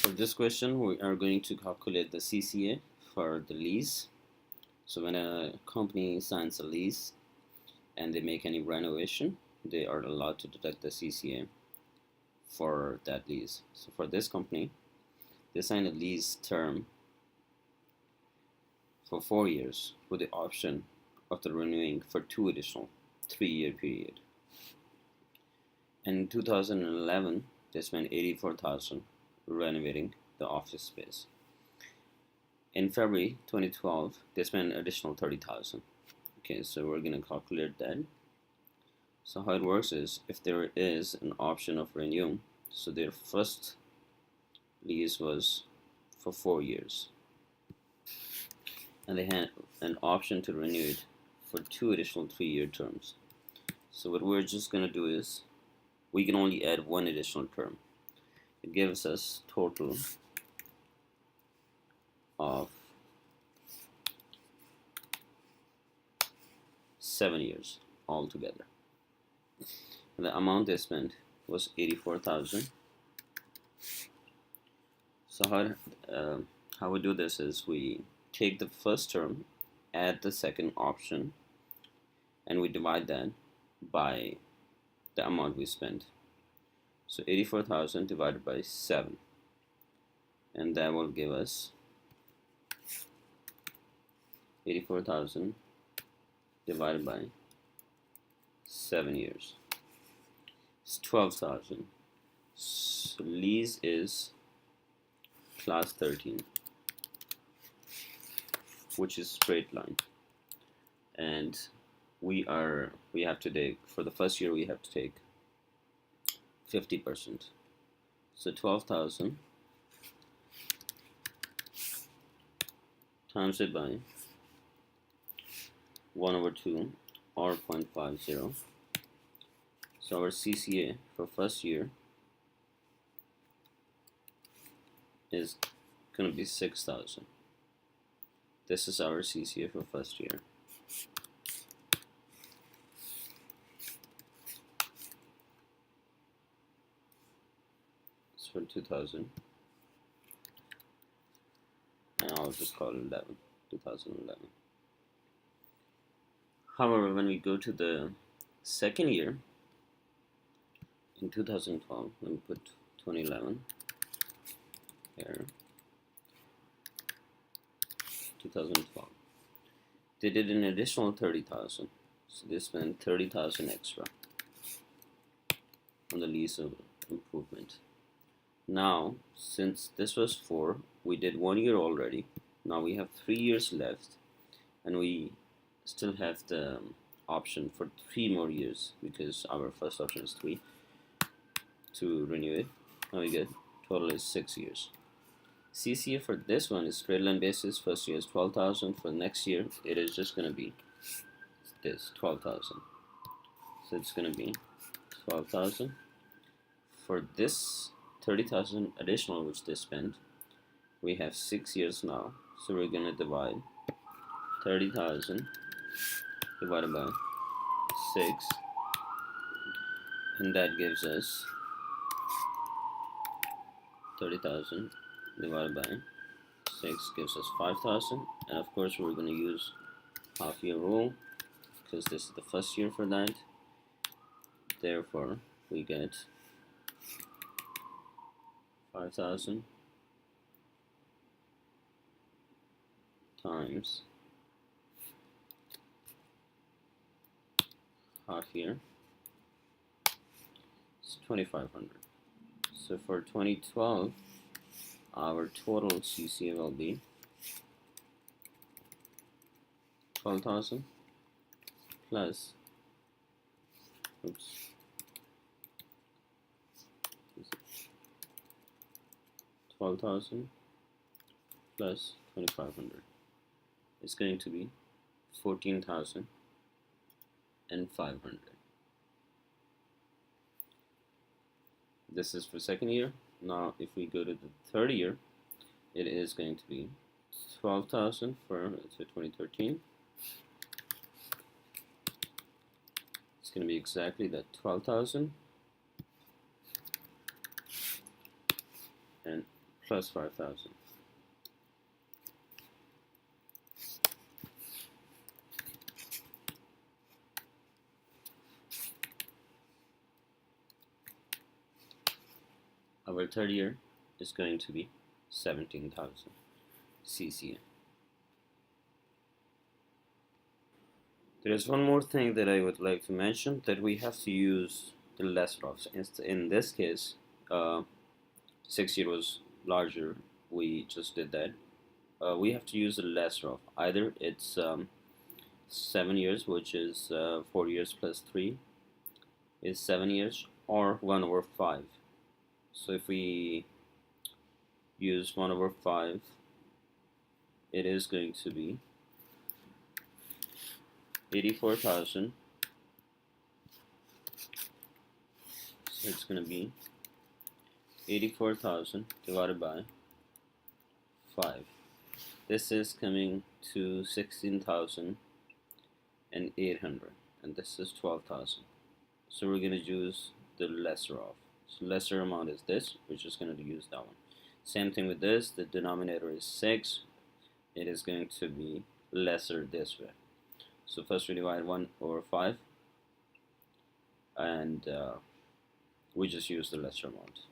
For this question, we are going to calculate the CCA for the lease. So when a company signs a lease and they make any renovation, they are allowed to deduct the CCA for that lease. So for this company, they signed a lease term for 4 years with the option of the renewing for 2 additional 3-year period. In 2011, they spent $84,000 renovating the office space. In February 2012, they spent an additional $30,000. Okay, so we're going to calculate that. So how it works is, if there is an option of renewal, so their first lease was for 4 years, and they had an option to renew it for 2 additional 3-year terms. So what we're just going to do is, we can only add 1 additional term. It gives us total of 7 years altogether. The amount they spent was $84,000. So how we do this is, we take the first term, add the second option, and we divide that by the amount we spent. So 84,000 divided by 7, and that will give us 84,000 divided by 7 years. It's 12,000. So lease is class 13, which is straight line, and we have to take, for the first year we have to take 50%. So 12,000 times it by 1/2 or 0.50. So our CCA for first year is going to be 6,000. This is our CCA for first year. It's for 2000, and I'll just call it 2011. However, when we go to the second year, in 2012, let me put 2011 here, 2012, they did an additional 30,000, so they spent 30,000 extra on the leasehold improvement. Now, since this was 4, we did 1 year already. Now we have 3 years left, and we still have the option for 3 more years, because our first option is 3 to renew it. Now we get total is 6 years. CCA for this one is straight line basis. First year is 12,000. For next year, it is just going to be this 12,000. So it's going to be 12,000. For this 30,000 additional which they spent, we have 6 years now. So we're going to divide 30,000 divided by 6, and that gives us 30,000 divided by 6 gives us 5,000, and of course we're going to use half year rule because this is the first year for that. Therefore we get 5,000 times half year is 2,500. So for 2012, our total CCA will be 12,000 plus 12,000 plus 2,500. It's going to be 14,500. This is for second year. Now if we go to the third year, it is going to be 12,000 for 2013. It's going to be exactly that 12,000 and plus 5,000. Our third year is going to be 17,000 CCA. There is one more thing that I would like to mention, that we have to use the lesser of. In this case, 6 year was larger. We just did that. We have to use the lesser of. Either it's 7 years, which is 4 years plus 3 is 7 years, or 1 over 5. So if we use 1 over 5, it is going to be 84,000. So it's going to be 84,000 divided by 5. This is coming to 16,800, and this is 12,000. So we're going to use the lesser of. So lesser amount is this. We're just going to use that one. Same thing with this. The denominator is 6. It is going to be lesser this way. So first we divide 1 over 5, and we just use the lesser amount.